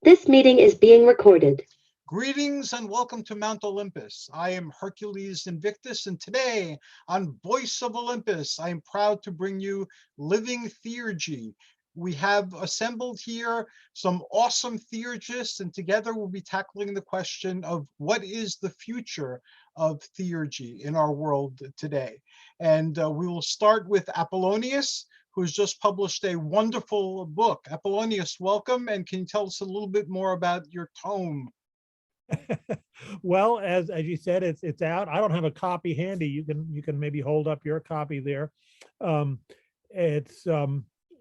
This meeting is being recorded. Greetings and welcome to Mount Olympus. I am Hercules Invictus, and today on Voice of Olympus, I am proud to bring you Living Theurgy. We have assembled here some awesome theurgists, and together we'll be tackling the question of what is the future of theurgy in our world today. And we will start with Apollonius, who's just published a wonderful book. Apollonius, welcome, and can you tell us a little bit more about your tome? Well, as you said, it's out. I don't have a copy handy. You can maybe hold up your copy there. It's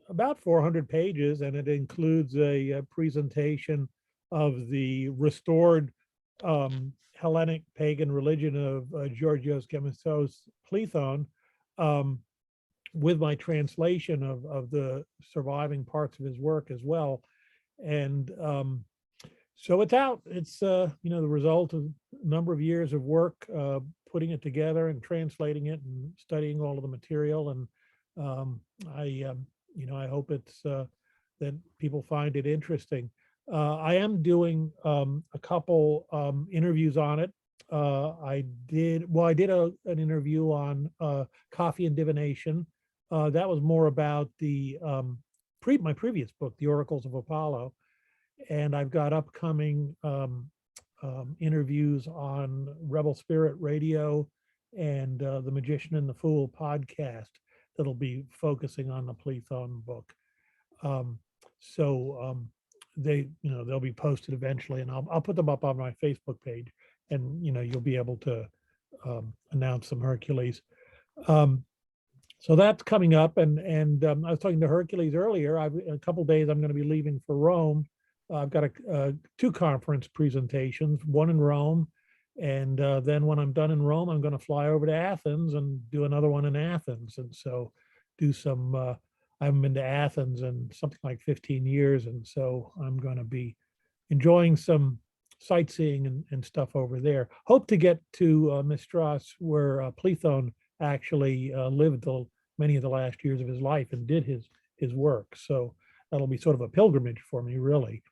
about 400 pages, and it includes a presentation of the restored Hellenic pagan religion of Georgios Gemissos Plethon, with my translation of the surviving parts of his work as well. And so it's out. It's the result of a number of years of work putting it together and translating it and studying all of the material. And I hope it's that people find it interesting. I am doing a couple interviews on it. I did an interview on coffee and divination. That was more about the my previous book, The Oracles of Apollo. And I've got upcoming interviews on Rebel Spirit Radio and the Magician and the Fool podcast that'll be focusing on the Plethon book. They'll be posted eventually, and I'll put them up on my Facebook page, and you'll be able to announce some Hercules. So that's coming up, and I was talking to Hercules earlier. In a couple of days, I'm going to be leaving for Rome. I've got two conference presentations, one in Rome, and then when I'm done in Rome, I'm going to fly over to Athens and do another one in Athens. And so do some, I haven't been to Athens in something like 15 years. And so I'm going to be enjoying some sightseeing and stuff over there. Hope to get to Mistras, where Plethon actually lived many of the last years of his life and did his work. So that'll be sort of a pilgrimage for me, really.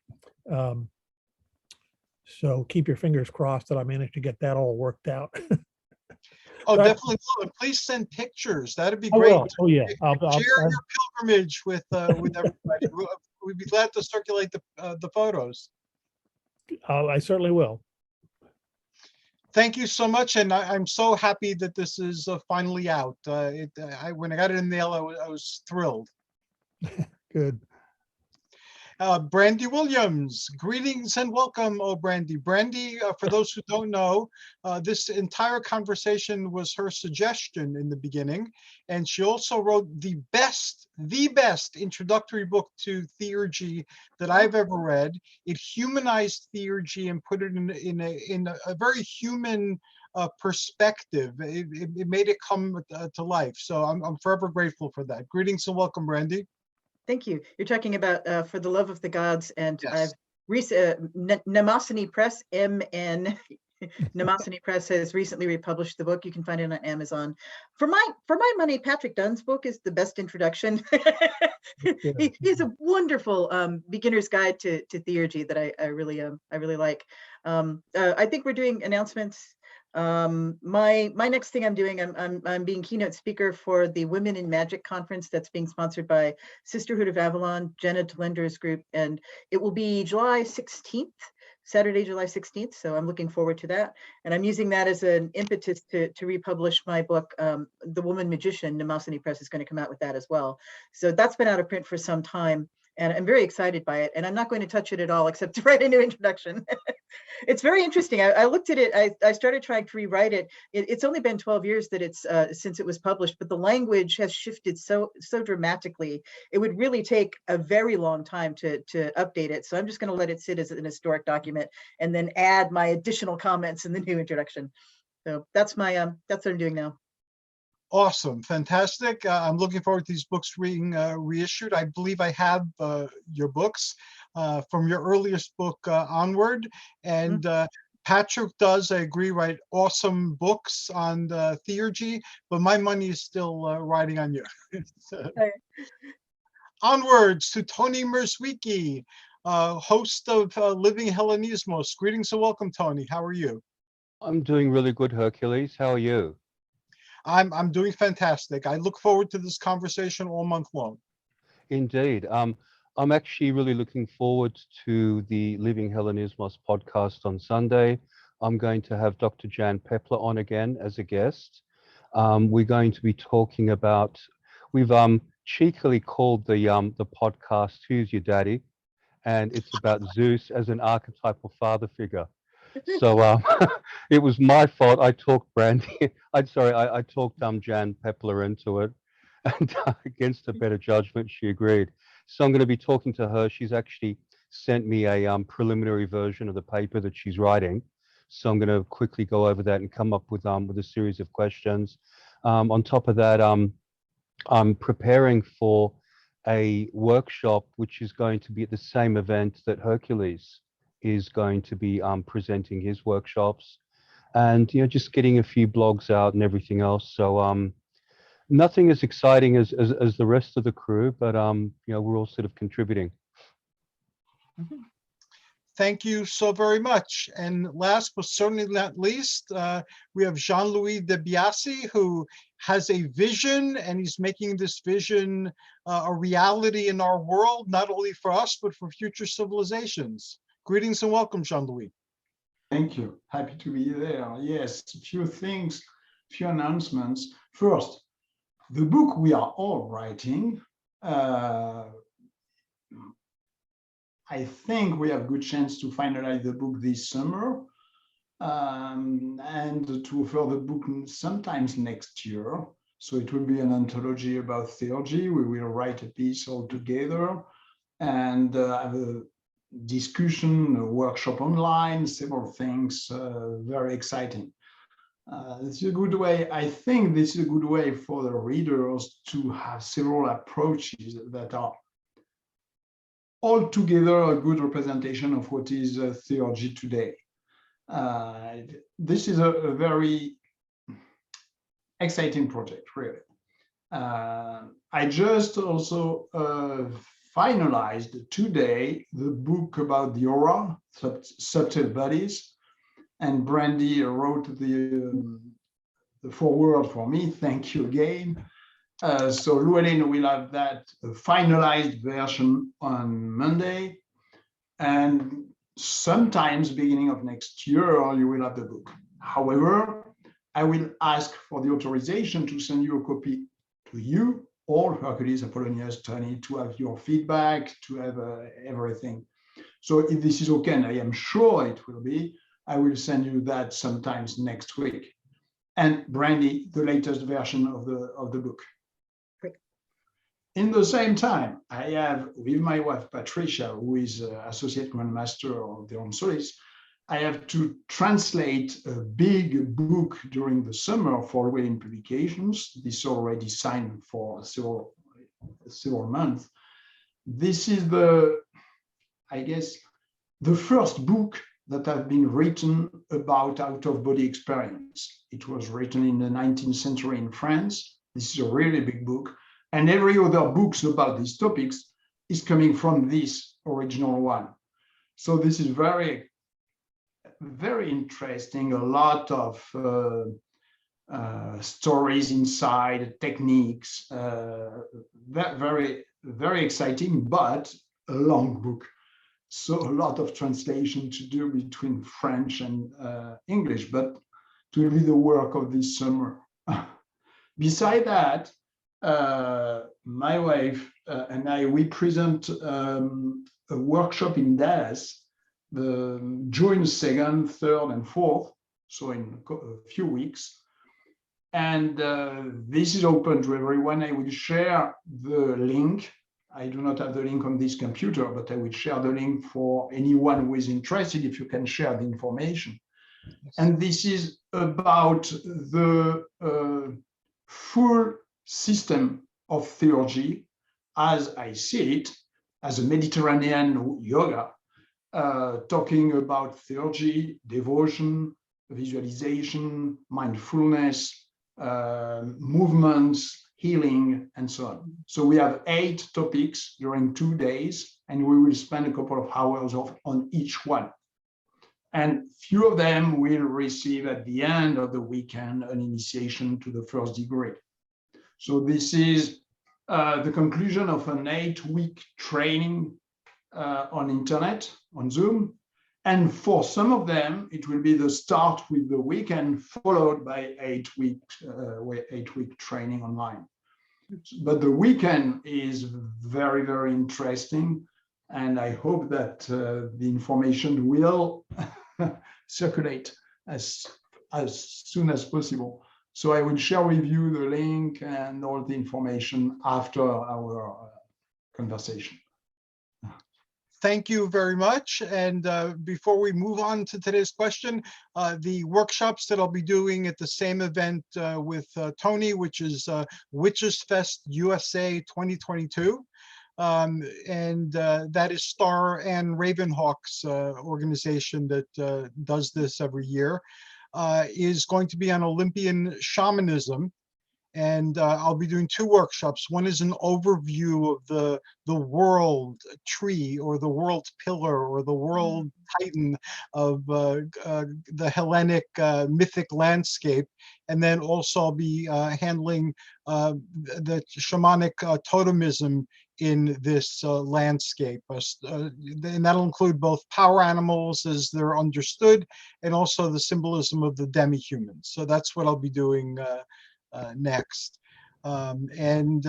So keep your fingers crossed that I manage to get that all worked out. Oh, But definitely will. And please send pictures. That'd be I great. will. Oh yeah. Share your pilgrimage with everybody. We'd be glad to circulate the photos. I certainly will. Thank you so much, and I'm so happy that this is finally out. When I got it in the mail, I was thrilled. Good. Brandy Williams, greetings and welcome, Brandy. Brandy, for those who don't know, this entire conversation was her suggestion in the beginning, and she also wrote the best introductory book to theurgy that I've ever read. It humanized theurgy and put it in a very human perspective. It made it come to life. So I'm forever grateful for that. Greetings and welcome, Brandy. Thank you. You're talking about For the Love of the Gods, and Yes. Mnemosyne Press, MN. Mnemosyne Press has recently republished the book. You can find it on Amazon. For my money, Patrick Dunn's book is the best introduction. He's a wonderful beginner's guide to theurgy that I really like. I think we're doing announcements. My next thing I'm doing, I'm being keynote speaker for the Women in Magic conference that's being sponsored by Sisterhood of Avalon, Jenna Talender's group, and it will be July 16th, Saturday, July 16th. So I'm looking forward to that, and I'm using that as an impetus to republish my book, The Woman Magician. Mnemosyne Press is going to come out with that as well. So that's been out of print for some time, and I'm very excited by it. And I'm not going to touch it at all except to write a new introduction. It's very interesting. I looked at it. I started trying to rewrite it. It's only been 12 years that it's since it was published, but the language has shifted so dramatically. It would really take a very long time to update it. So I'm just going to let it sit as an historic document and then add my additional comments in the new introduction. So that's what I'm doing now. Awesome, fantastic. I'm looking forward to these books being reissued. I believe I have your books from your earliest book onward. And Patrick does, I agree, write awesome books on theurgy, but my money is still riding on you. Onwards to Tony Mierzwicki. host of Living Hellenismos. Greetings and welcome, Tony. How are you? I'm doing really good, Hercules. How are you? I'm doing fantastic. I look forward to this conversation all month long. Indeed. I'm actually really looking forward to the Living Hellenismos podcast on Sunday. I'm going to have Dr. Jan Pepler on again as a guest. We're going to be talking about, we've cheekily called the podcast "Who's Your Daddy?" and it's about Zeus as an archetypal father figure. So it was my fault. I talked Brandy. I talked Jan Pepler into it, and against her better judgment, she agreed. So I'm going to be talking to her. She's actually sent me a preliminary version of the paper that she's writing. So I'm going to quickly go over that and come up with a series of questions. On top of that, I'm preparing for a workshop which is going to be at the same event that Hercules is going to be presenting his workshops, and just getting a few blogs out and everything else. So nothing as exciting as the rest of the crew, but we're all sort of contributing. Thank you so very much. And last but certainly not least, we have Jean-Louis de Biasi, who has a vision, and he's making this vision a reality in our world, not only for us, but for future civilizations. Greetings and welcome, Jean-Louis. Thank you. Happy to be there. Yes, a few things, few announcements. First, the book we are all writing, I think we have good chance to finalize the book this summer, and to offer the book sometimes next year. So it will be an anthology about theurgy. We will write a piece all together and have a discussion, a workshop online, several things, very exciting. This is a good way. I think this is a good way for the readers to have several approaches that are altogether a good representation of what is theurgy today. This is a very exciting project, really. I just also finalized today the book about the aura, subtle bodies, and Brandy wrote the foreword for me. Thank you again. So Llewellyn will have that finalized version on Monday, and sometimes beginning of next year, you will have the book. However, I will ask for the authorization to send you a copy to you, or Hercules, Apollonius, Tony, to have your feedback, to have everything. So if this is okay, and I am sure it will be, I will send you that sometimes next week. And Brandy, the latest version of the book. In the same time, I have, with my wife, Patricia, who is Associate Grandmaster of the Solis, I have to translate a big book during the summer for Llewellyn Publications. This is already signed for several months. This is I guess, the first book that have been written about out-of-body experience. It was written in the 19th century in France. This is a really big book. And every other books about these topics is coming from this original one. So this is very, very interesting. A lot of stories inside, techniques, very, very exciting, but a long book. So a lot of translation to do between French and English, but it will be the work of this summer. Beside that, my wife and I, we present a workshop in Dallas, the June 2nd, 3rd, and 4th, so in a few weeks. And this is open to everyone. I will share the link. I do not have the link on this computer, but I will share the link for anyone who is interested, if you can share the information. Yes. And this is about the full system of theurgy, as I see it, as a Mediterranean yoga, talking about theurgy, devotion, visualization, mindfulness, movements, healing, and so on. So we have 8 topics during 2 days, and we will spend a couple of hours on each one. And few of them will receive at the end of the weekend an initiation to the first degree. So this is the conclusion of an 8-week training on internet, on Zoom. And for some of them, it will be the start with the weekend followed by 8-week training online. But the weekend is very, very interesting. And I hope that the information will circulate as soon as possible. So I will share with you the link and all the information after our conversation. Thank you very much. And before we move on to today's question, the workshops that I'll be doing at the same event with Tony, which is Witches Fest USA 2022. And that is Star and Ravenhawk's organization that does this every year, is going to be on Olympian shamanism. And I'll be doing 2 workshops. One is an overview of the world tree or the world pillar or the world titan of the Hellenic mythic landscape. And then also I'll be handling the shamanic totemism in this landscape. And that'll include both power animals as they're understood and also the symbolism of the demi-humans. So that's what I'll be doing next. And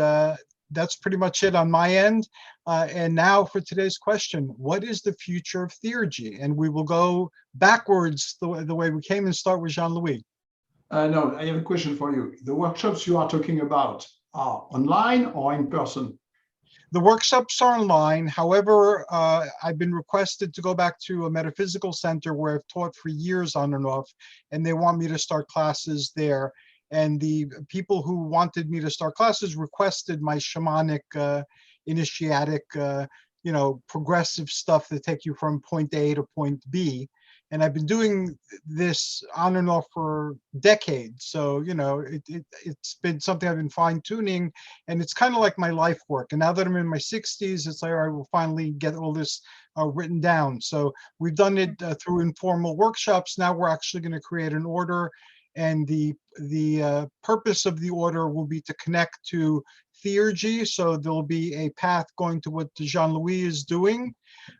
that's pretty much it on my end. And now for today's question, what is the future of Theurgy? And we will go backwards the way we came and start with Jean-Louis. No, I have a question for you. The workshops you are talking about are online or in person? The workshops are online. However, I've been requested to go back to a metaphysical center where I've taught for years on and off, and they want me to start classes there. And the people who wanted me to start classes requested my shamanic, initiatic, progressive stuff that take you from point A to point B. And I've been doing this on and off for decades. So, it's been something I've been fine tuning, and it's kind of like my life work. And now that I'm in my 60s, it's like, all right, we'll finally get all this written down. So we've done it through informal workshops. Now we're actually going to create an order. And the purpose of the order will be to connect to Theurgy. So there'll be a path going to what Jean-Louis is doing,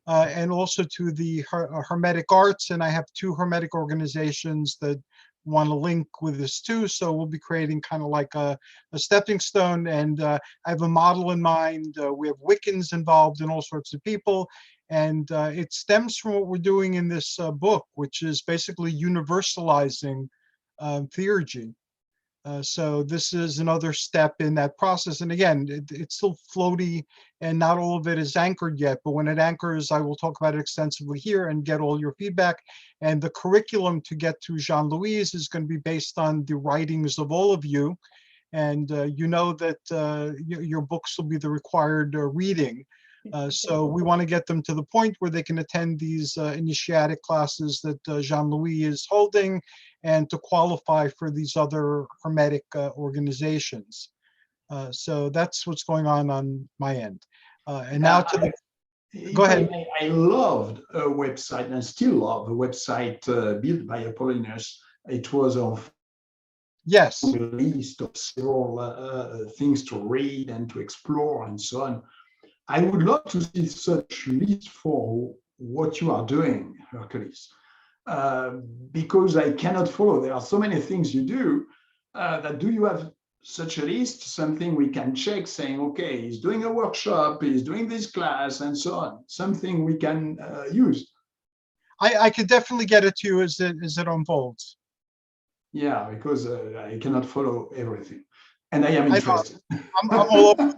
and also to the Hermetic arts. And I have 2 Hermetic organizations that want to link with this too. So we'll be creating kind of like a stepping stone. And I have a model in mind. We have Wiccans involved and all sorts of people. And it stems from what we're doing in this book, which is basically universalizing Theurgy. So this is another step in that process. And again, it's still floaty and not all of it is anchored yet, but when it anchors, I will talk about it extensively here and get all your feedback. And the curriculum to get to Jean-Louis is going to be based on the writings of all of you. And you know that your books will be the required reading. So we want to get them to the point where they can attend these initiatic classes that Jean-Louis is holding and to qualify for these other Hermetic organizations. So that's what's going on my end. And now to the, go ahead. I loved a website, and I still love a website built by Apollonius. It was a list of several things to read and to explore and so on. I would love to see such list for what you are doing, Hercules, because I cannot follow. There are so many things you do. Do you have such a list, something we can check saying, okay, he's doing a workshop, he's doing this class, and so on, something we can use? I could definitely get it to you as it unfolds. Yeah, because I cannot follow everything, and I am interested. I'm all over.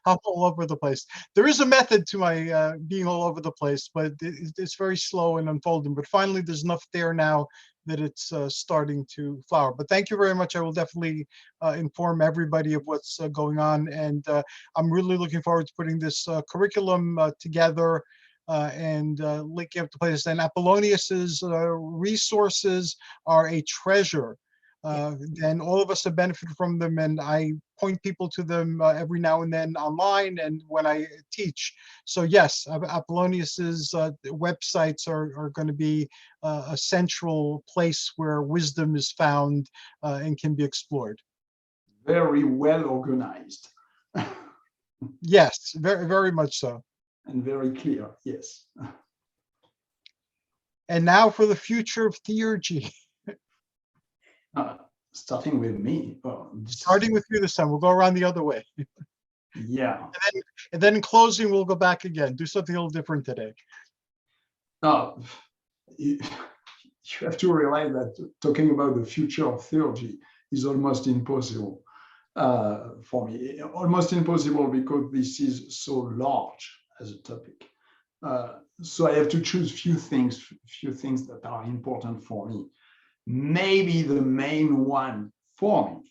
I'm all over the place. There is a method to my being all over the place, but it's very slow and unfolding. But finally, there's enough there now that it's starting to flower. But thank you very much. I will definitely inform everybody of what's going on. And I'm really looking forward to putting this curriculum together and linking up the places. And Apollonius's resources are a treasure. then all of us have benefited from them, and I point people to them every now and then online and when I teach. So yes, Apollonius's websites are going to be a central place where wisdom is found and can be explored. Very well organized. Yes, very, very much so. And very clear, yes. And now for the future of Theurgy. Starting with me. Starting with you this time, we'll go around the other way. Yeah. And then in closing, we'll go back again, do something a little different today. You have to realize that talking about the future of Theurgy is almost impossible for me. Almost impossible because this is so large as a topic. So I have to choose few things that are important for me. Maybe the main one for me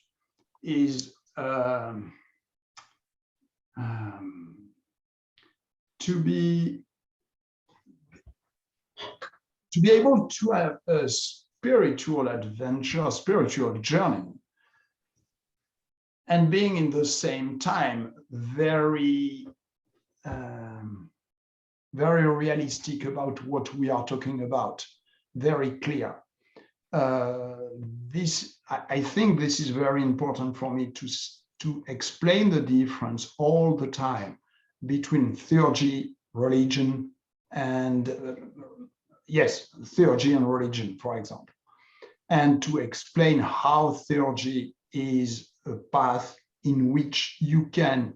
is to be able to have a spiritual adventure, spiritual journey, and being in the same time very very realistic about what we are talking about, very clear. I think this is very important for me to explain the difference all the time between theurgy, religion, and theurgy and religion, for example, and to explain how theurgy is a path in which you can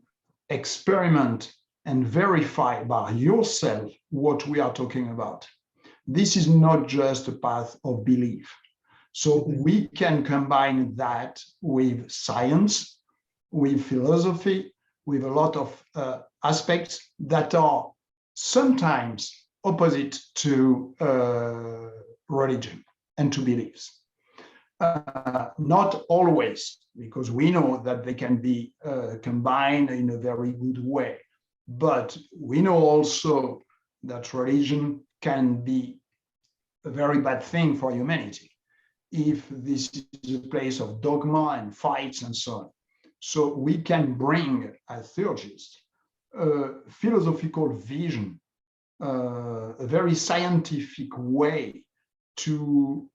experiment and verify by yourself what we are talking about. This is not just a path of belief. So we can combine that with science, with philosophy, with a lot of aspects that are sometimes opposite to religion and to beliefs. Not always, because we know that they can be combined in a very good way. But we know also that religion can be a very bad thing for humanity if this is a place of dogma and fights and so on. So we can bring, as theurgists, a philosophical vision, a very scientific way to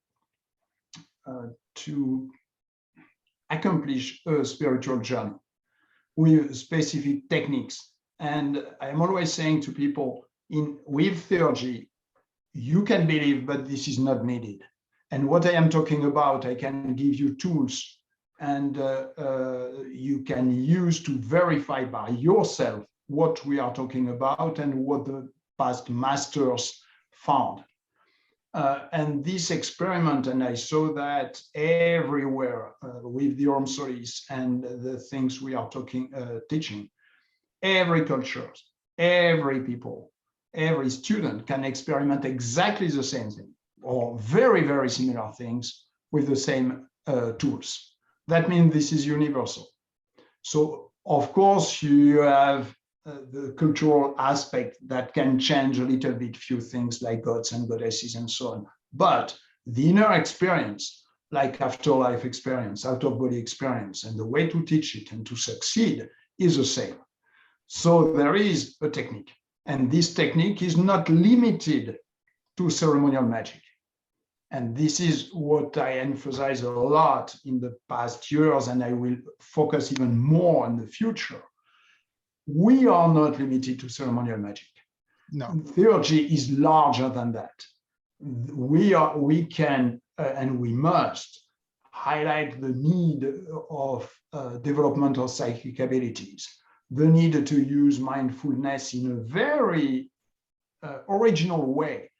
accomplish a spiritual journey with specific techniques. And I'm always saying to people, with theurgy, you can believe, but this is not needed. And what I am talking about, I can give you tools and you can use to verify by yourself what we are talking about and what the past masters found. And this experiment, and I saw that everywhere with the Orm Solis and the things we are teaching, every culture, every people, every student can experiment exactly the same thing or very, very similar things with the same tools. That means this is universal. So, of course, you have the cultural aspect that can change a little bit, few things like gods and goddesses and so on. But the inner experience, like afterlife experience, out-of-body experience, and the way to teach it and to succeed is the same. So there is a technique, and this technique is not limited to ceremonial magic. And this is what I emphasize a lot in the past years, and I will focus even more in the future. We are not limited to ceremonial magic. No. Theurgy is larger than that. We can and we must highlight the need of development of psychic abilities, the need to use mindfulness in a very original way,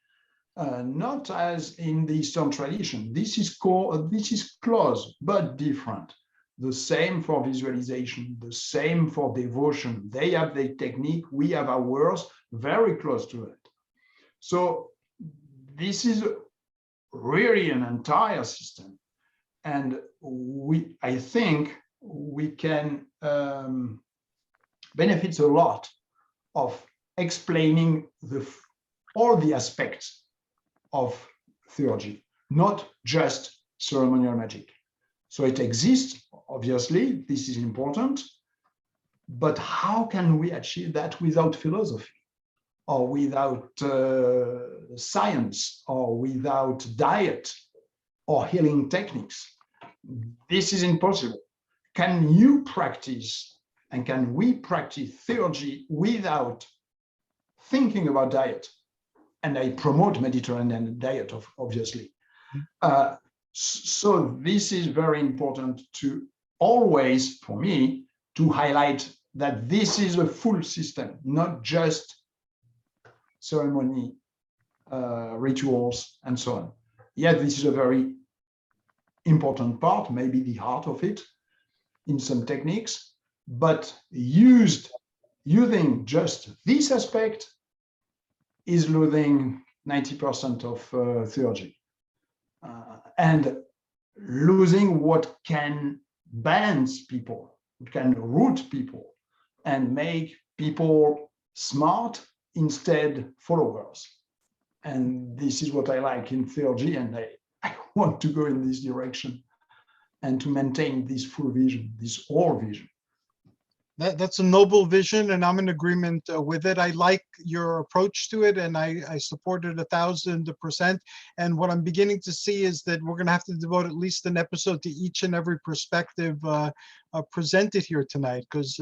not as in the Eastern tradition. This is close but different. The same for visualization, the same for devotion. They have their technique, we have ours, very close to it. So this is really an entire system. And I think we can benefit a lot of explaining all the aspects of theurgy, not just ceremonial magic. So it exists, obviously, this is important, but how can we achieve that without philosophy, or without science, or without diet, or healing techniques? This is impossible. Can you practice, and can we practice theurgy without thinking about diet? And I promote Mediterranean diet, obviously. So this is very important to always, for me, to highlight that this is a full system, not just ceremony, rituals, and so on. Yeah, this is a very important part, maybe the heart of it in some techniques, but using just this aspect is losing 90% of theurgy. And losing what can balance people, what can root people, and make people smart instead followers. And this is what I like in theurgy, and I want to go in this direction and to maintain this full vision, this whole vision. That's a noble vision, and I'm in agreement with it. I like your approach to it, and I support it 1,000%. And what I'm beginning to see is that we're going to have to devote at least an episode to each and every perspective presented here tonight, because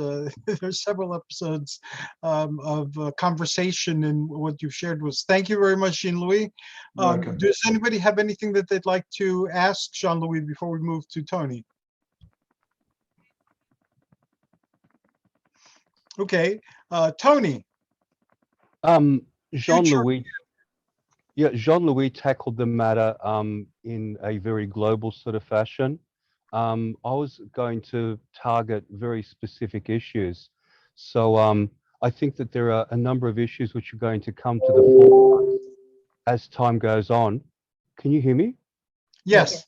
there's several episodes of conversation in what you've shared with us. Thank you very much, Jean-Louis. Does anybody have anything that they'd like to ask Jean-Louis before we move to Tony? Okay, Tony. Jean-Louis, Jean-Louis tackled the matter in a very global sort of fashion. I was going to target very specific issues. So I think that there are a number of issues which are going to come to the forefront as time goes on. Can you hear me? Yes.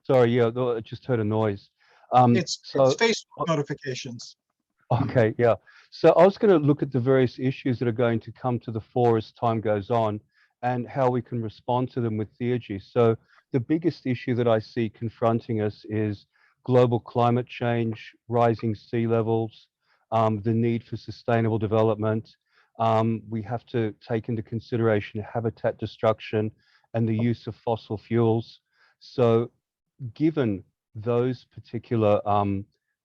Sorry, yeah, I just heard a noise. It's Facebook notifications. Okay, yeah. So I was going to look at the various issues that are going to come to the fore as time goes on and how we can respond to them with Theurgy. So the biggest issue that I see confronting us is global climate change, rising sea levels, the need for sustainable development. We have to take into consideration habitat destruction and the use of fossil fuels. So given those particular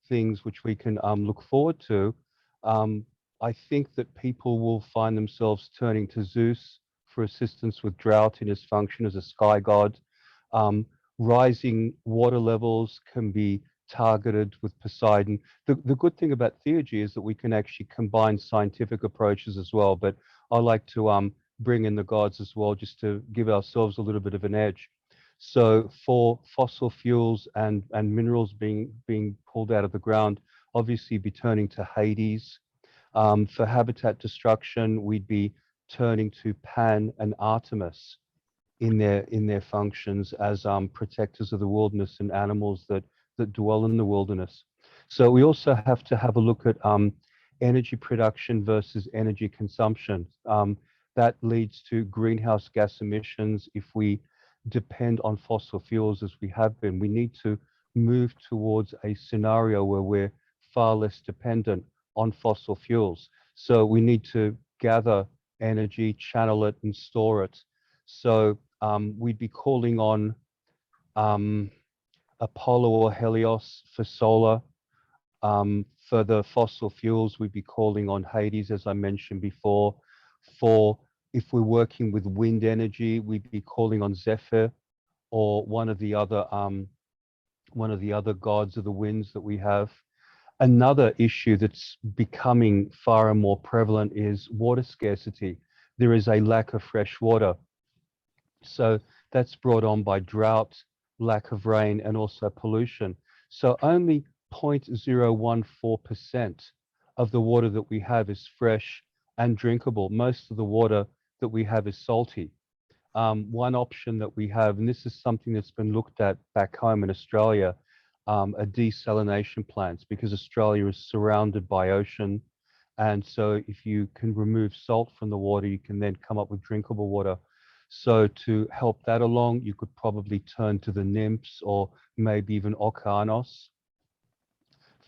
things which we can look forward to, I think that people will find themselves turning to Zeus for assistance with drought in his function as a sky god. Rising water levels can be targeted with Poseidon. The good thing about Theurgy is that we can actually combine scientific approaches as well, but I like to bring in the gods as well, just to give ourselves a little bit of an edge. So for fossil fuels and minerals being pulled out of the ground, obviously be turning to Hades. For habitat destruction, we'd be turning to Pan and Artemis in their functions as protectors of the wilderness and animals that dwell in the wilderness. So we also have to have a look at energy production versus energy consumption. That leads to greenhouse gas emissions if we depend on fossil fuels as we have been. We need to move towards a scenario where we're far less dependent on fossil fuels. So we need to gather energy, channel it, and store it. So we'd be calling on Apollo or Helios for solar. For the fossil fuels, we'd be calling on Hades, as I mentioned before. If we're working with wind energy, we'd be calling on Zephyr or one of the other gods of the winds that we have. Another issue that's becoming far and more prevalent is water scarcity. There is a lack of fresh water. So that's brought on by drought, lack of rain, and also pollution. So only 0.014% of the water that we have is fresh and drinkable. Most of the water that we have is salty. One option that we have, and this is something that's been looked at back home in Australia, are desalination plants, because Australia is surrounded by ocean. And so if you can remove salt from the water, you can then come up with drinkable water. So to help that along, you could probably turn to the nymphs or maybe even Okeanos.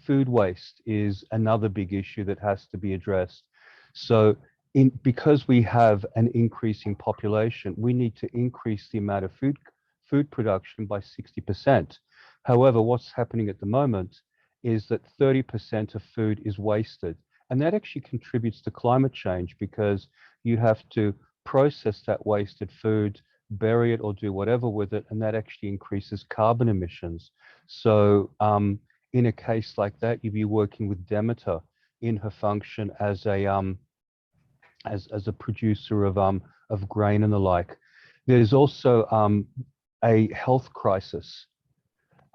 Food waste is another big issue that has to be addressed. So because we have an increasing population, we need to increase the amount of food production by 60%. However, what's happening at the moment is that 30% of food is wasted. And that actually contributes to climate change because you have to process that wasted food, bury it or do whatever with it, and that actually increases carbon emissions. So in a case like that, you'd be working with Demeter in her function as a producer of grain and the like. There's also a health crisis,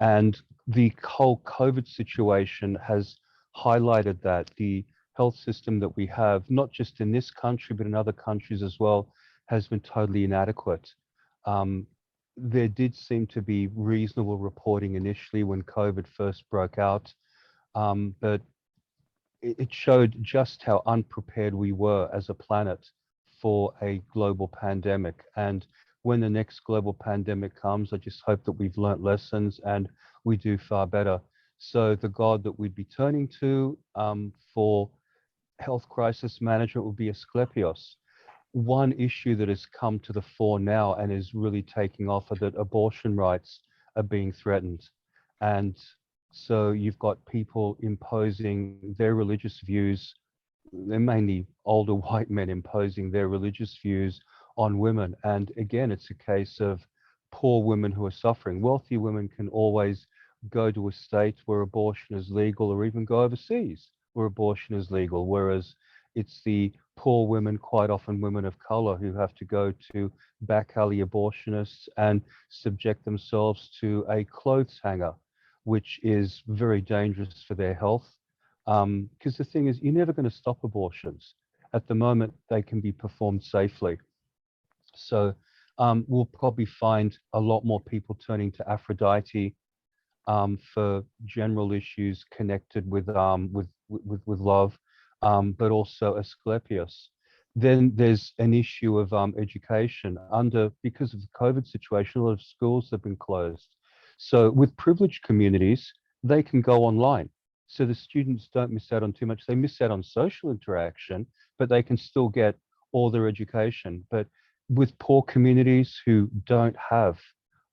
and the whole COVID situation has highlighted that the health system that we have, not just in this country, but in other countries as well, has been totally inadequate. There did seem to be reasonable reporting initially when COVID first broke out, but it showed just how unprepared we were as a planet for a global pandemic. And when the next global pandemic comes, I just hope that we've learnt lessons and we do far better. So the God that we'd be turning to for health crisis management would be Asclepios. One issue that has come to the fore now and is really taking off are that abortion rights are being threatened. And so you've got people imposing their religious views. They're mainly older white men imposing their religious views on women. And again, it's a case of poor women who are suffering. Wealthy women can always go to a state where abortion is legal, or even go overseas where abortion is legal, whereas it's the poor women, quite often women of color, who have to go to back alley abortionists and subject themselves to a clothes hanger, which is very dangerous for their health. Because the thing is, you're never going to stop abortions. At the moment, they can be performed safely. So we'll probably find a lot more people turning to Aphrodite for general issues connected with love, but also Asclepius. Then there's an issue of education. Because of the COVID situation, a lot of schools have been closed. So with privileged communities, they can go online. So the students don't miss out on too much. They miss out on social interaction, but they can still get all their education. But with poor communities who don't have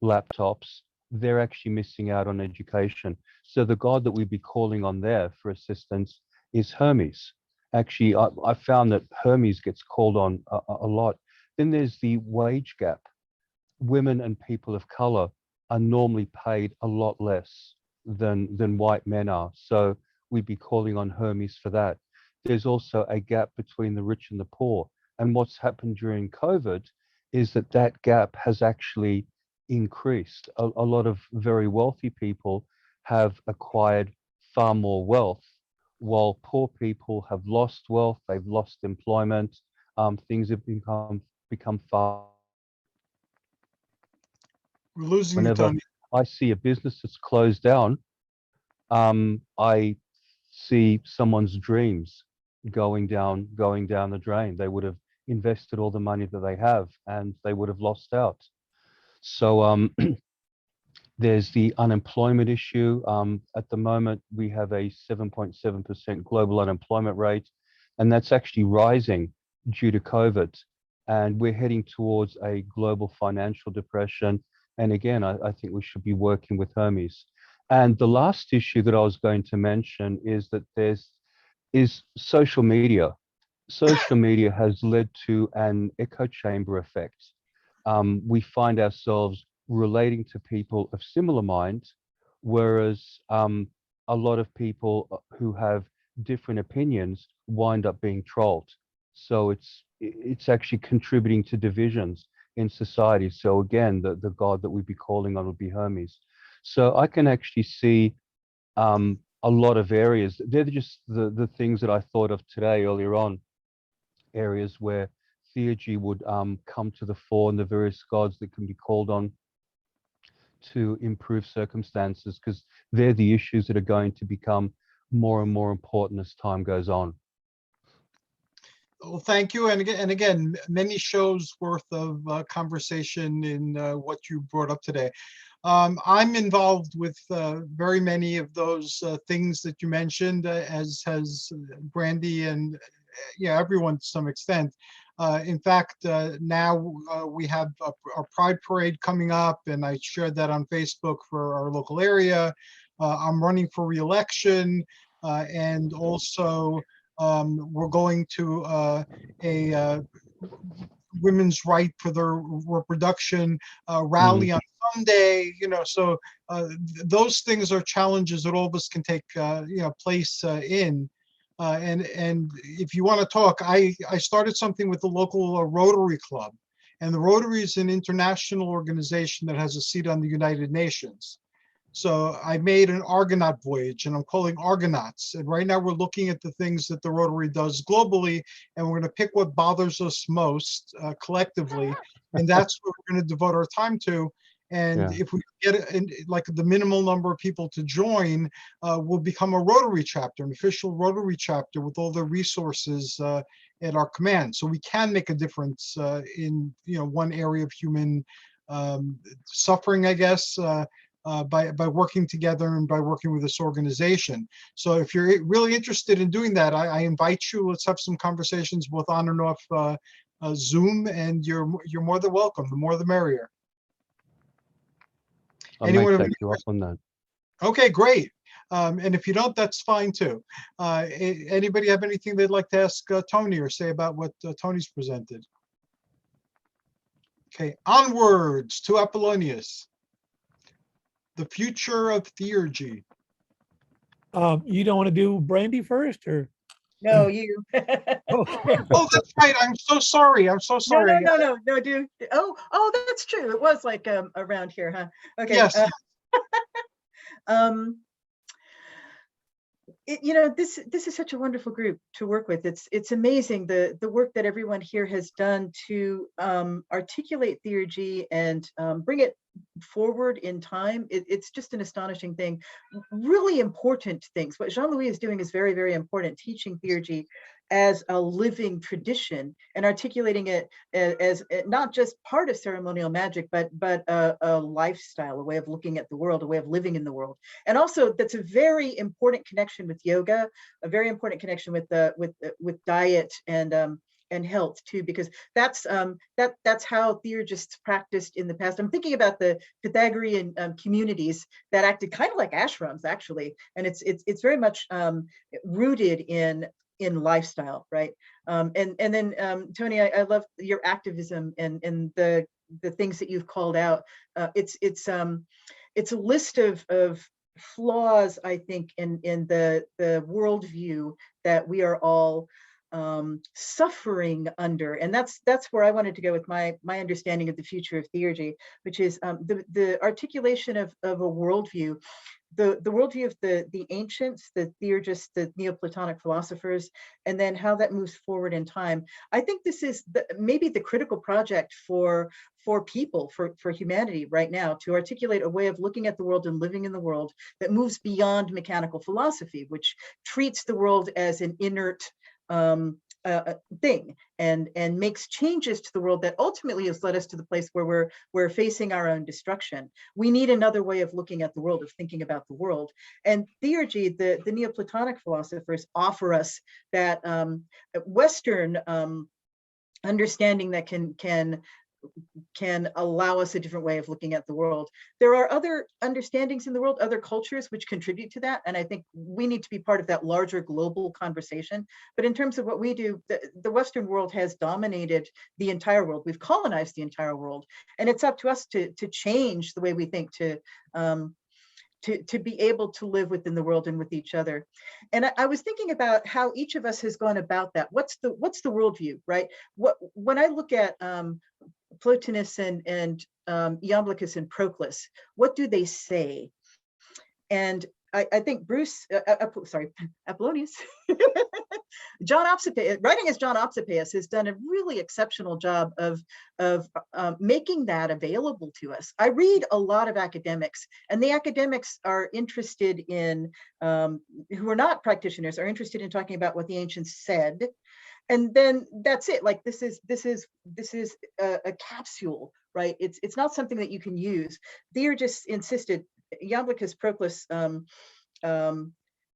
laptops, they're actually missing out on education. So the God that we'd be calling on there for assistance is Hermes. Actually, I found that Hermes gets called on a lot. Then there's the wage gap. Women and people of color are normally paid a lot less than white men are. So we'd be calling on Hermes for that. There's also a gap between the rich and the poor. And what's happened during COVID is that that gap has actually increased. A lot of very wealthy people have acquired far more wealth, while poor people have lost wealth, they've lost employment, things have become far. We're losing you, Whenever Tony. I see a business that's closed down, I see someone's dreams going down the drain. They would have invested all the money that they have and they would have lost out. So there's the unemployment issue. At the moment, we have a 7.7% global unemployment rate, and that's actually rising due to COVID. And we're heading towards a global financial depression. And again, I think we should be working with Hermes. And the last issue that I was going to mention is that is social media. Social media has led to an echo chamber effect. We find ourselves relating to people of similar mind, whereas a lot of people who have different opinions wind up being trolled. So it's actually contributing to divisions in society. So again, the god that we'd be calling on would be Hermes. So I can actually see a lot of areas. They're just the things that I thought of today earlier on, areas where Theurgy would come to the fore, and the various gods that can be called on to improve circumstances, because they're the issues that are going to become more and more important as time goes on. Well, thank you. And again, many shows worth of conversation in what you brought up today. I'm involved with very many of those things that you mentioned, as has Brandy and yeah, everyone to some extent. In fact, now we have our Pride Parade coming up, and I shared that on Facebook for our local area. I'm running for re-election, and also we're going to a women's right for their reproduction rally on Sunday. So those things are challenges that all of us can take place in. And if you want to talk, I started something with the local Rotary Club, and the Rotary is an international organization that has a seat on the United Nations. So I made an Argonaut voyage, and I'm calling Argonauts. And right now we're looking at the things that the Rotary does globally, and we're going to pick what bothers us most collectively, and that's what we're going to devote our time to. And Yeah. if we get like the minimal number of people to join, we'll become a Rotary chapter, an official Rotary chapter with all the resources at our command. So we can make a difference in one area of human suffering, I guess. By working together and by working with this organization. So if you're really interested in doing that, I invite you. Let's have some conversations both on and off Zoom, and you're more than welcome. The more the merrier. I Anyone may have take any you up on that. Okay, great. And if you don't, that's fine too. Anybody have anything they'd like to ask Tony or say about what Tony's presented? Okay, onwards to Apollonius. The future of Theurgy. You don't want to do Brandy first, or? No, you. Okay. Oh, that's right. I'm so sorry. I'm so No, sorry. no, dude. Oh, that's true. It was like around here, huh? Okay. Yes. This is such a wonderful group to work with. It's amazing the work that everyone here has done to articulate Theurgy and bring it forward in time. It's just an astonishing thing. Really important things. What Jean-Louis is doing is very, very important. Teaching Theurgy as a living tradition and articulating it as not just part of ceremonial magic, but a lifestyle, a way of looking at the world, a way of living in the world. And also that's a very important connection with yoga, a very important connection with diet and health too, because that's how theurgists practiced in the past. I'm thinking about the Pythagorean communities that acted kind of like ashrams, actually, and it's very much rooted in lifestyle, right? And then Tony, I love your activism and the things that you've called out. It's a list of flaws, I think, in the worldview that we are all suffering under, and that's where I wanted to go with my understanding of the future of Theurgy, which is the articulation of a worldview. The worldview of the ancients, the theurgists, the Neoplatonic philosophers, and then how that moves forward in time. I think this is maybe the critical project for people, for humanity right now, to articulate a way of looking at the world and living in the world that moves beyond mechanical philosophy, which treats the world as an inert thing and makes changes to the world that ultimately has led us to the place where we're facing our own destruction. We need another way of looking at the world, of thinking about the world. And Theurgy, the Neoplatonic philosophers, offer us that Western understanding that can allow us a different way of looking at the world. There are other understandings in the world, other cultures which contribute to that, and I think we need to be part of that larger global conversation. But in terms of what we do, the Western world has dominated the entire world. We've colonized the entire world, and it's up to us to change the way we think, to be able to live within the world and with each other. And I was thinking about how each of us has gone about that. What's the worldview, right? When I look at Plotinus and Iamblichus and Proclus, what do they say? And I think Apollonius, John Opsipeus, writing as John Opsipeus, has done a really exceptional job of making that available to us. I read a lot of academics, and the academics are interested in, who are not practitioners, are interested in talking about what the ancients said. and then that's it. Like this is a capsule, right? It's not something that you can use. Theurgy just insisted, Iamblichus Proclus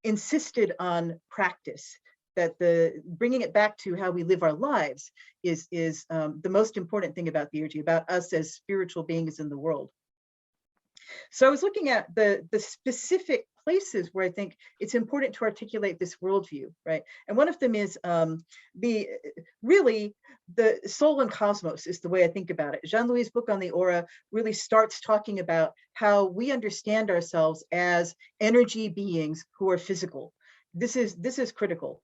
insisted on practice, that the bringing it back to how we live our lives is the most important thing about Theurgy, about us as spiritual beings in the world. So I was looking at the specific places where I think it's important to articulate this worldview, right? And one of them is really the soul and cosmos is the way I think about it. Jean-Louis' book on the aura really starts talking about how we understand ourselves as energy beings who are physical. This is critical.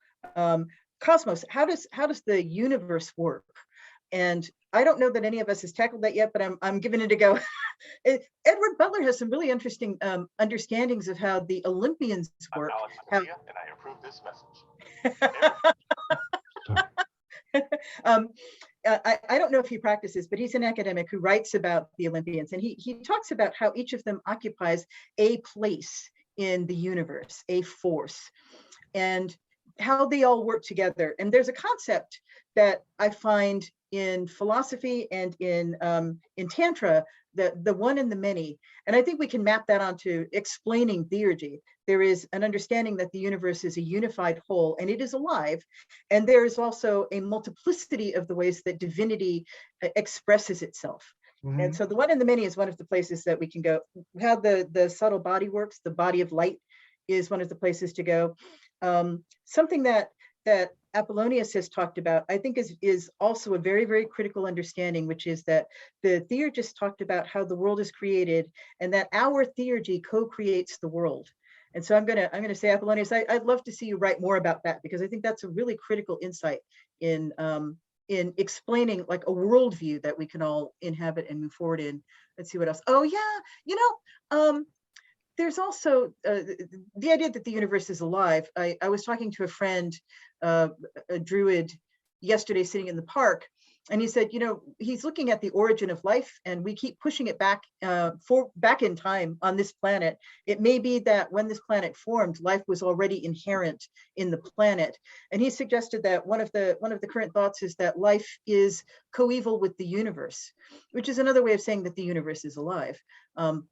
Cosmos, how does the universe work? And I don't know that any of us has tackled that yet, but I'm giving it a go. Edward Butler has some really interesting understandings of how the Olympians work. And I approve this message. I don't know if he practices, but he's an academic who writes about the Olympians, and he talks about how each of them occupies a place in the universe, a force, and how they all work together. And there's a concept that I find in philosophy and in Tantra, the one and the many. And I think we can map that onto explaining Theurgy. There is an understanding that the universe is a unified whole and it is alive. And there is also a multiplicity of the ways that divinity expresses itself. Mm-hmm. And so the one and the many is one of the places that we can go. How the subtle body works, the body of light is one of the places to go. Something that Apollonius has talked about, I think is also a very, very critical understanding, which is that the Theurgist talked about how the world is created and that our Theurgy co-creates the world. And so I'm gonna say, Apollonius, I'd love to see you write more about that, because I think that's a really critical insight in explaining like a worldview that we can all inhabit and move forward in. Let's see what else. Oh yeah, there's also the idea that the universe is alive. I was talking to a friend, a druid, yesterday sitting in the park, and he said, he's looking at the origin of life, and we keep pushing it back back in time on this planet. It may be that when this planet formed, life was already inherent in the planet. And he suggested that one of the current thoughts is that life is coeval with the universe, which is another way of saying that the universe is alive.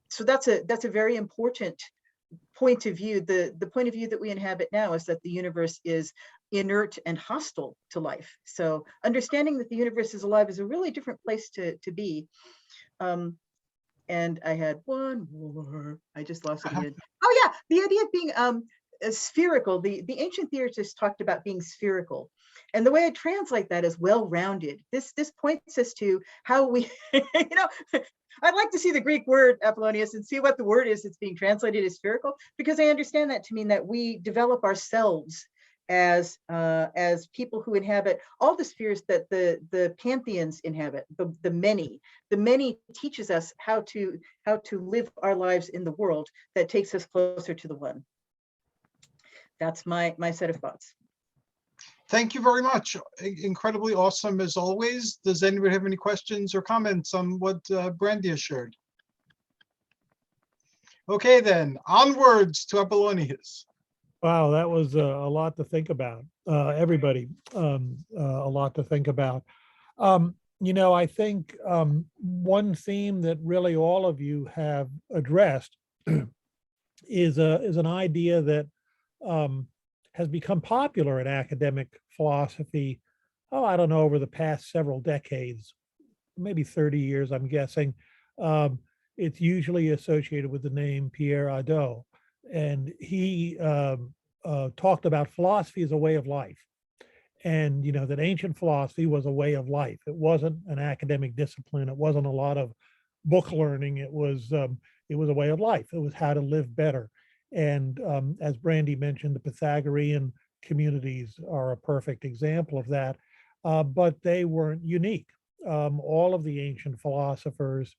So that's a very important point of view. The point of view that we inhabit now is that the universe is inert and hostile to life. So understanding that the universe is alive is a really different place to be. And I had one more. I just lost it again. Oh yeah, the idea of being spherical. The ancient theorists talked about being spherical. And the way I translate that is well-rounded. This points us to how we, I'd like to see the Greek word, Apollonius, and see what the word is that's being translated as spherical, because I understand that to mean that we develop ourselves as people who inhabit all the spheres that the pantheons inhabit, the many teaches us how to live our lives in the world that takes us closer to the one. That's my set of thoughts. Thank you very much. Incredibly awesome as always. Does anybody have any questions or comments on what Brandy has shared? Okay, then onwards to Apollonius. Wow, that was a lot to think about. Everybody, a lot to think about. I think one theme that really all of you have addressed is an idea that has become popular in academic philosophy, I don't know, over the past several decades, maybe 30 years, I'm guessing. It's usually associated with the name Pierre Hadot. And he talked about philosophy as a way of life. And, that ancient philosophy was a way of life. It wasn't an academic discipline. It wasn't a lot of book learning. It was a way of life. It was how to live better. And as Brandy mentioned, the Pythagorean communities are a perfect example of that, but they weren't unique. All of the ancient philosophers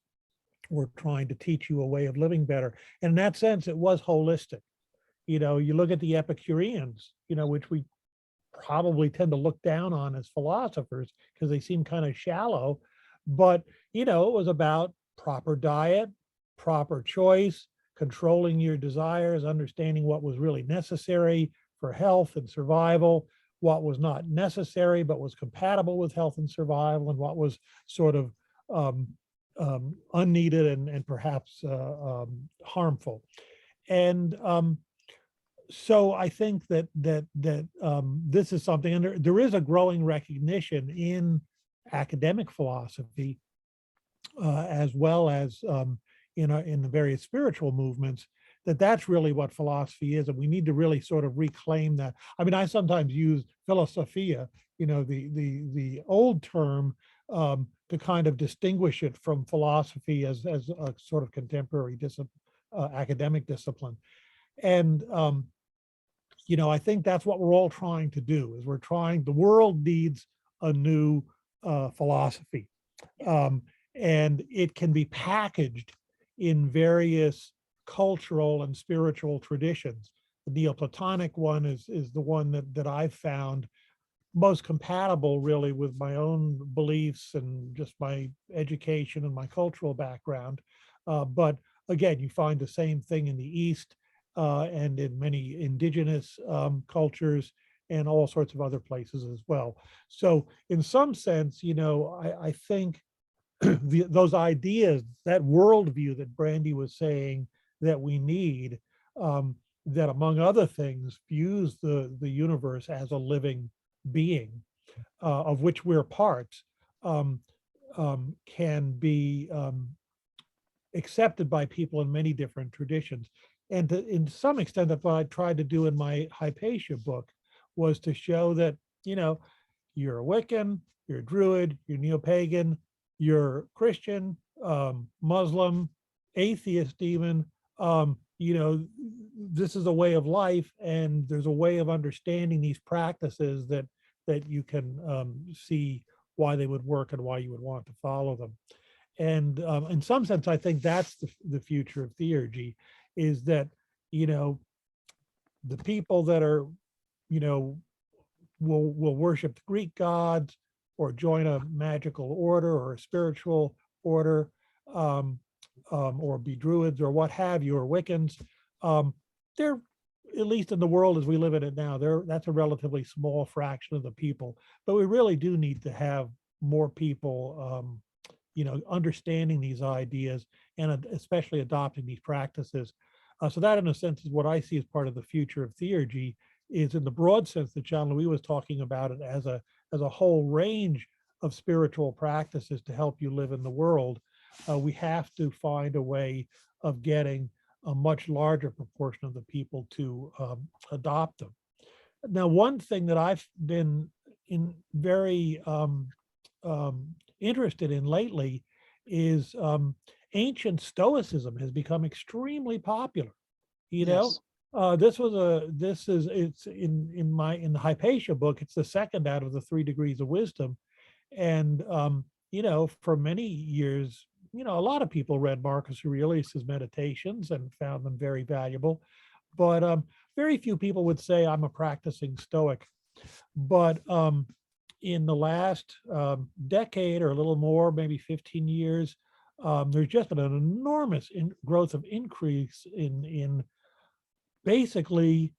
were trying to teach you a way of living better. And in that sense, it was holistic. You look at the Epicureans, which we probably tend to look down on as philosophers because they seem kind of shallow, but, it was about proper diet, proper choice, controlling your desires, understanding what was really necessary for health and survival, what was not necessary but was compatible with health and survival, and what was sort of unneeded and perhaps harmful. And so I think that this is something, and there is a growing recognition in academic philosophy, as well as in the various spiritual movements, that that's really what philosophy is, and we need to really sort of reclaim that. I mean, I sometimes use philosophia, the old term, to kind of distinguish it from philosophy as a sort of contemporary academic discipline. And I think that's what we're all trying to do. Is the world needs a new philosophy, and it can be packaged in various cultural and spiritual traditions. The Neoplatonic one is the one that I've found most compatible really with my own beliefs and just my education and my cultural background. But again, you find the same thing in the East and in many indigenous cultures and all sorts of other places as well. So in some sense, I think those ideas, that worldview that Brandy was saying that we need, that among other things views the universe as a living being, of which we're parts, can be accepted by people in many different traditions. And in some extent, that's what I tried to do in my Hypatia book, was to show that, you're a Wiccan, you're a Druid, you're neo-pagan, you're Christian, Muslim, atheist even, this is a way of life, and there's a way of understanding these practices that you can see why they would work and why you would want to follow them. And in some sense, I think that's the future of theurgy, is that, the people that are, will worship the Greek gods or join a magical order or a spiritual order, or be Druids or what have you, or Wiccans, they're, at least in the world as we live in it now, that's a relatively small fraction of the people. But we really do need to have more people, understanding these ideas and especially adopting these practices. So that, in a sense, is what I see as part of the future of theurgy, is in the broad sense that John Louis was talking about it as a whole range of spiritual practices to help you live in the world. We have to find a way of getting a much larger proportion of the people to adopt them. Now, one thing that I've been very interested in lately is ancient Stoicism has become extremely popular. Yes. It's in the Hypatia book, it's the second out of the 3 degrees of wisdom. And, for many years, a lot of people read Marcus Aurelius's Meditations and found them very valuable. But very few people would say, I'm a practicing Stoic. But in the last decade or a little more, maybe 15 years, there's just been an enormous growth of increase in basically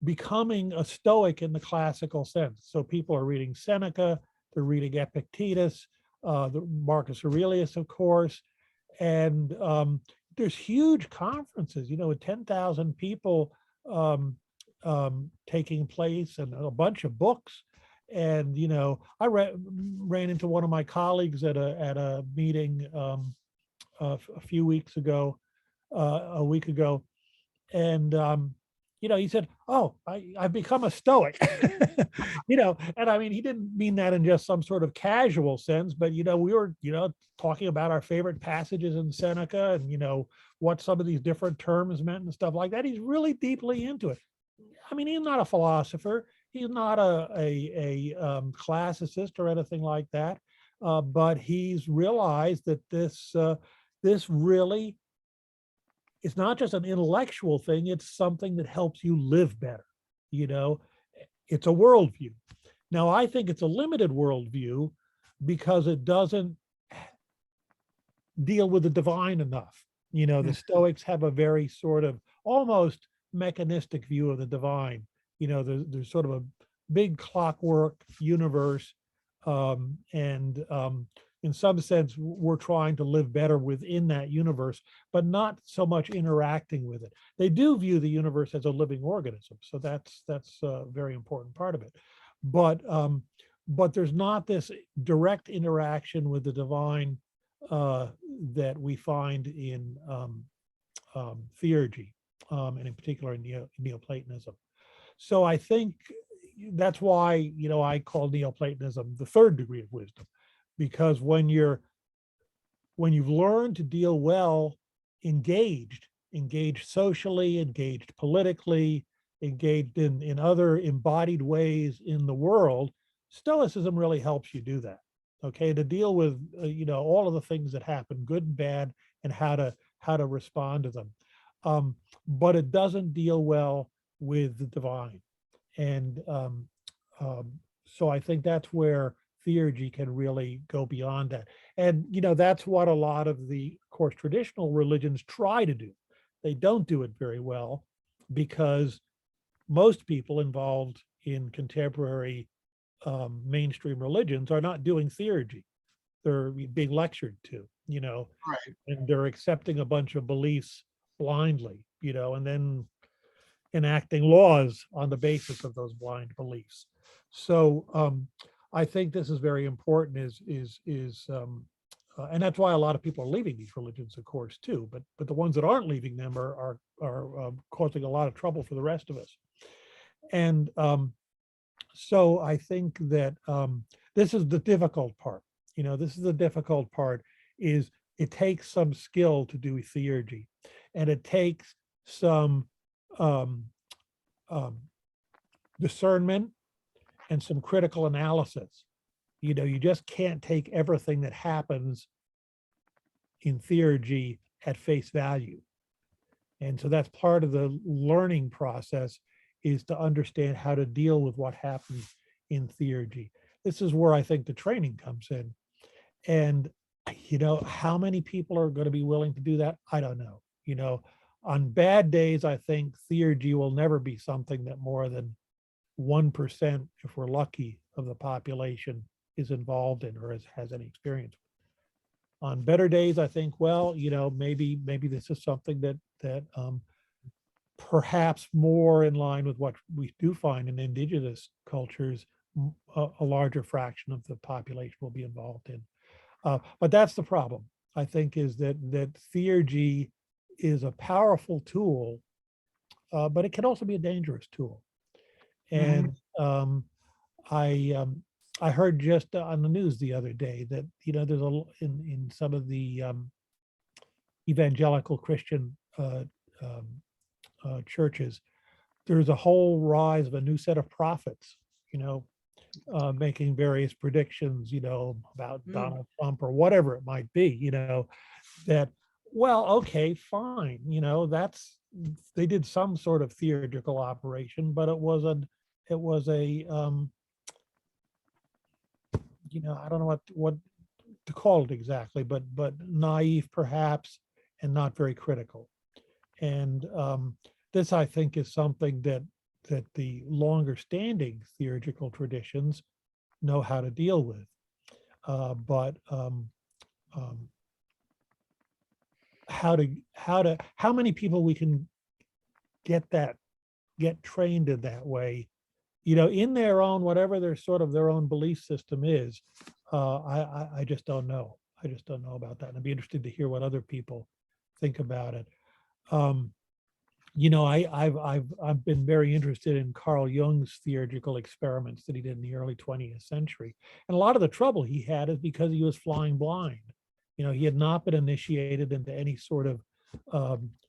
becoming a Stoic in the classical sense. So people are reading Seneca, they're reading Epictetus, Marcus Aurelius, of course, and there's huge conferences, with 10,000 people taking place and a bunch of books. And I ran into one of my colleagues at a meeting a week ago, and he said, "Oh, I've become a Stoic," and I mean, he didn't mean that in just some sort of casual sense, but we were, talking about our favorite passages in Seneca and what some of these different terms meant and stuff like that. He's really deeply into it. I mean, he's not a philosopher, he's not a classicist or anything like that, but he's realized that this really, it's not just an intellectual thing, it's something that helps you live better. It's a worldview. Now, I think it's a limited worldview because it doesn't deal with the divine enough. The Stoics have a very sort of almost mechanistic view of the divine. There's sort of big clockwork universe, and in some sense, we're trying to live better within that universe, but not so much interacting with it. They do view the universe as a living organism, so that's a very important part of it. But there's not this direct interaction with the divine that we find in Theurgy, and in particular in Neoplatonism. So I think that's why, you know, I call Neoplatonism the third degree of wisdom, because when you've learned to deal well, engaged socially, engaged politically, engaged in other embodied ways in the world, Stoicism really helps you do that. Okay, to deal with you know, all of the things that happen, good and bad, and how to respond to them. But it doesn't deal well with the divine, and so I think that's where Theurgy can really go beyond that. And you know, that's what a lot of the, of course, traditional religions try to do. They don't do it very well, because most people involved in contemporary mainstream religions are not doing Theurgy. They're being lectured to, you know, Right. and they're accepting a bunch of beliefs blindly, you know, and then enacting laws on the basis of those blind beliefs. So I think this is very important. And that's why a lot of people are leaving these religions, of course, too. But the ones that aren't leaving them are causing a lot of trouble for the rest of us. And so I think that this is the difficult part. You know, this is the difficult part. Is it takes some skill to do Theurgy, and it takes some discernment and some critical analysis. You know, you just can't take everything that happens in Theurgy at face value. And so that's part of the learning process, is to understand how to deal with what happens in Theurgy. This is where I think the training comes in. And, you know, how many people are going to be willing to do that? I don't know. You know, on bad days, I think Theurgy will never be something that more than 1%, if we're lucky, of the population is involved in or has any experience. On better days, I think, well, you know, maybe this is something that perhaps more in line with what we do find in indigenous cultures, a larger fraction of the population will be involved in. But that's the problem, I think, is that Theurgy is a powerful tool, but it can also be a dangerous tool. And I heard just on the news the other day that, you know, there's in some of the evangelical Christian churches, there's a whole rise of a new set of prophets, you know, making various predictions, you know, about Donald Trump or whatever it might be, you know, that, well, okay, fine, you know, they did some sort of theurgical operation, but it was a you know, I don't know what to call it exactly, but naive perhaps, and not very critical. And this, I think, is something that the longer standing theurgical traditions know how to deal with. But how many people we can get trained in that way, you know, in their own, whatever their sort of their own belief system is, I just don't know. I just don't know about that. And I'd be interested to hear what other people think about it. You know, I've been very interested in Carl Jung's theurgical experiments that he did in the early 20th century. And a lot of the trouble he had is because he was flying blind. You know, he had not been initiated into any sort of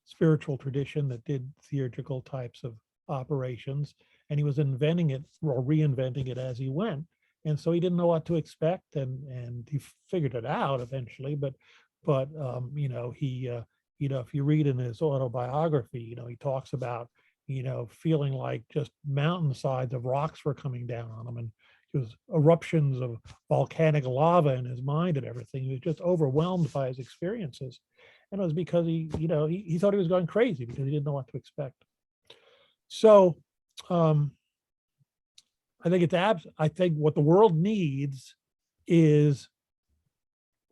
spiritual tradition that did theurgical types of operations. And he was inventing it or reinventing it as he went. And so he didn't know what to expect, and he figured it out eventually. But you know, he you know, if you read in his autobiography, you know, he talks about, you know, feeling like just mountainsides of rocks were coming down on him, and it was eruptions of volcanic lava in his mind and everything. He was just overwhelmed by his experiences. And it was because he, you know, he thought he was going crazy because he didn't know what to expect. So I think I think what the world needs is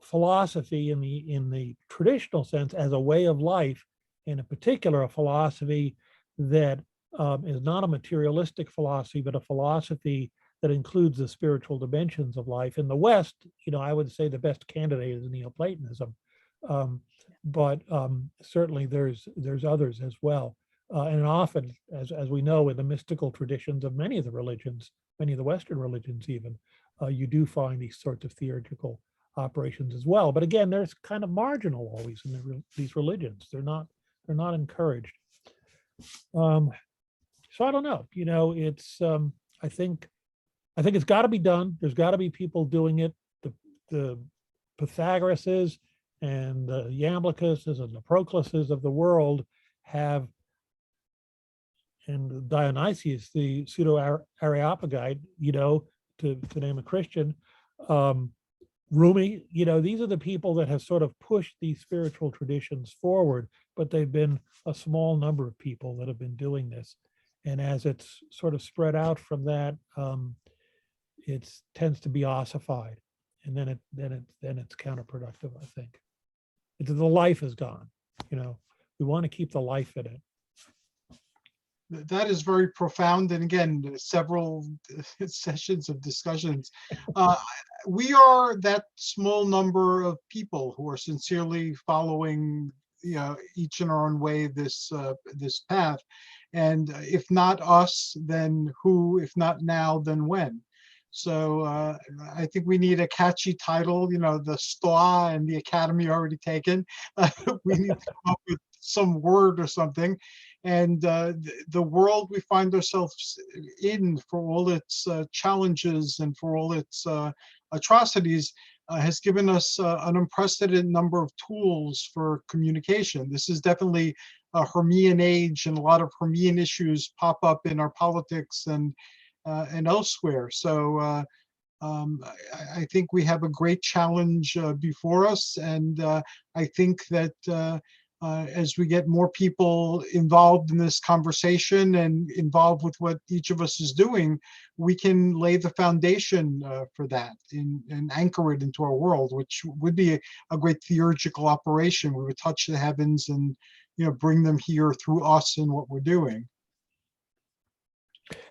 philosophy in the traditional sense as a way of life, and in particular a philosophy that is not a materialistic philosophy, but a philosophy that includes the spiritual dimensions of life. In the West, I would say the best candidate is Neoplatonism, but certainly there's others as well. And often, as we know, in the mystical traditions of many of the religions, many of the Western religions even, you do find these sorts of theurgical operations as well. But again, they're kind of marginal always in these religions. They're not encouraged. So I don't know. It's I think it's got to be done. There's got to be people doing it. The Pythagorases and the Iamblichuses and the Procluses of the world have, and Dionysius, the pseudo-Areopagite, to name a Christian, Rumi, these are the people that have sort of pushed these spiritual traditions forward, but they've been a small number of people that have been doing this. And as it's sort of spread out from that, it tends to be ossified, and then it's counterproductive, I think. The life is gone. We want to keep the life in it. That is very profound. And again, several sessions of discussions. We are that small number of people who are sincerely following, each in our own way, this path. And if not us, then who? If not now, then when? So I think we need a catchy title. The Stoa and the Academy already taken. We need to come up with some word or something. And the world we find ourselves in, for all its challenges and for all its atrocities, has given us an unprecedented number of tools for communication. This is definitely a Hermean age, and a lot of Hermean issues pop up in our politics and elsewhere. So I think we have a great challenge before us, and I think that as we get more people involved in this conversation and involved with what each of us is doing, we can lay the foundation for that and anchor it into our world, which would be a great theurgical operation. We would touch the heavens and bring them here through us and what we're doing.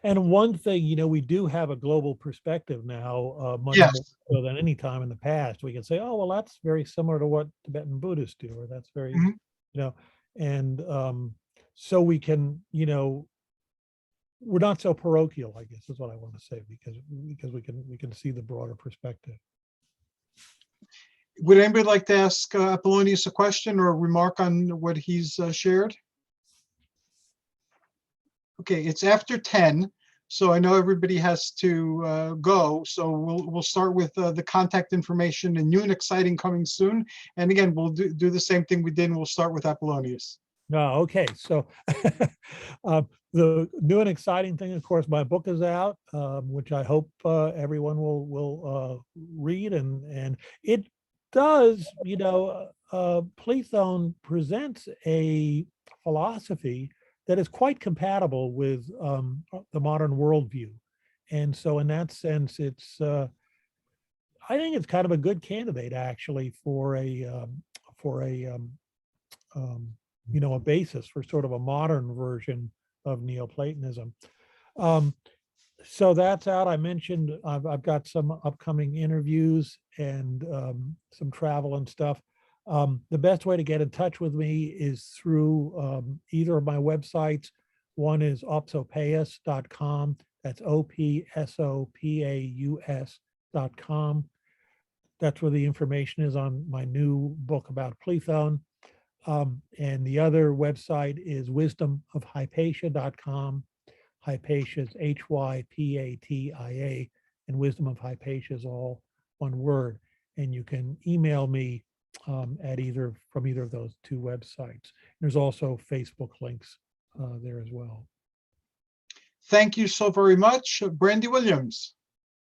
And one thing, we do have a global perspective now, much Yes. more so than any time in the past. We can say, oh, well, that's very similar to what Tibetan Buddhists do, or that's very, and so we can, we're not so parochial, I guess is what I want to say, because we can see the broader perspective. Would anybody like to ask Apollonius a question or a remark on what he's shared? Okay, it's after 10, so I know everybody has to go. So we'll start with the contact information and new and exciting coming soon. And again, we'll do the same thing we did, and we'll start with Apollonius. Okay, so the new and exciting thing, of course, my book is out, which I hope everyone will read, and it does, Platon presents a philosophy that is quite compatible with the modern worldview. And so in that sense, it's, I think it's kind of a good candidate actually for a basis for sort of a modern version of Neoplatonism. So that's out. I mentioned I've got some upcoming interviews and some travel and stuff. The best way to get in touch with me is through either of my websites. One is opsopaus.com. That's opsopaus.com. That's where the information is on my new book about Platon. And the other website is wisdomofhypatia.com. Hypatia is Hypatia, and Wisdom of Hypatia is all one word. And you can email me at either of those two websites. There's also Facebook links there as well. Thank you so very much. Brandy Williams.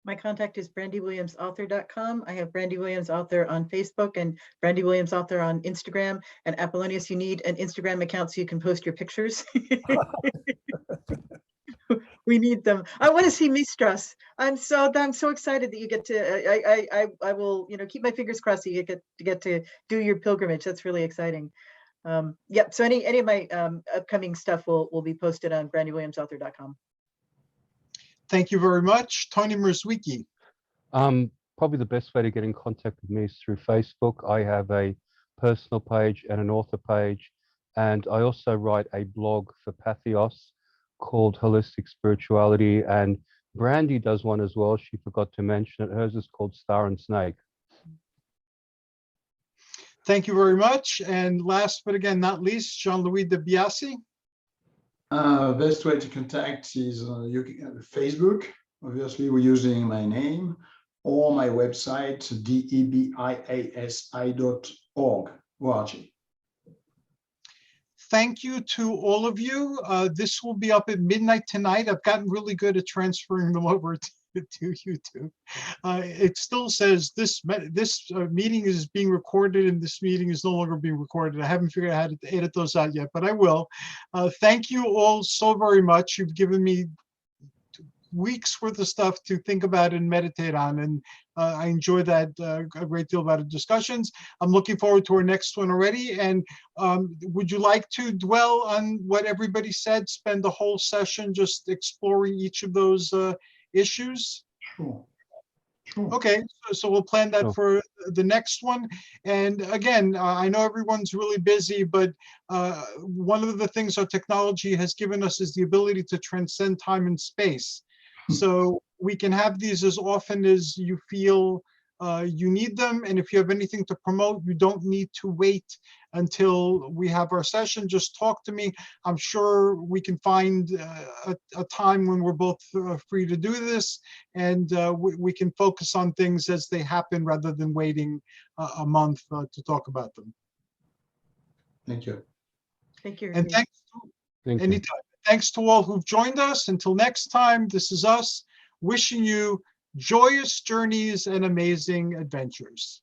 My contact is brandywilliamsauthor.com. I have Brandy Williams Author on Facebook and Brandy Williams Author on Instagram. And Apollonius, you need an Instagram account so you can post your pictures. We need them. I want to see Mistras. I'm so excited that you get to. I will keep my fingers crossed that you get to do your pilgrimage. That's really exciting. Yep. So any of my upcoming stuff will be posted on brandywilliamsauthor.com. Thank you very much, Tony Mierzwicki. Probably the best way to get in contact with me is through Facebook. I have a personal page and an author page, and I also write a blog for Patheos called Holistic Spirituality, and Brandy does one as well. She forgot to mention it. Hers is called Star and Snake. Thank you very much. And last but again not least, Jean-Louis de Biasi. Best way to contact is Facebook. Obviously, we're using my name, or my website, debiasi.org. Thank you to all of you. This will be up at midnight tonight. I've gotten really good at transferring them over to YouTube. It still says this meeting is being recorded and this meeting is no longer being recorded. I haven't figured out how to edit those out yet, but I will. Thank you all so very much. You've given me weeks worth of stuff to think about and meditate on, and I enjoy that a great deal about the discussions. I'm looking forward to our next one already. And would you like to dwell on what everybody said, spend the whole session just exploring each of those issues? Sure. Okay, so we'll plan that for the next one. And again, I know everyone's really busy, but one of the things our technology has given us is the ability to transcend time and space. So we can have these as often as you feel you need them. And if you have anything to promote, you don't need to wait until we have our session. Just talk to me. I'm sure we can find a time when we're both free to do this, and we can focus on things as they happen rather than waiting a month to talk about them. Thank you. Thank you. And thanks. Thank you. Anytime. Thanks to all who've joined us. Until next time, this is us wishing you joyous journeys and amazing adventures.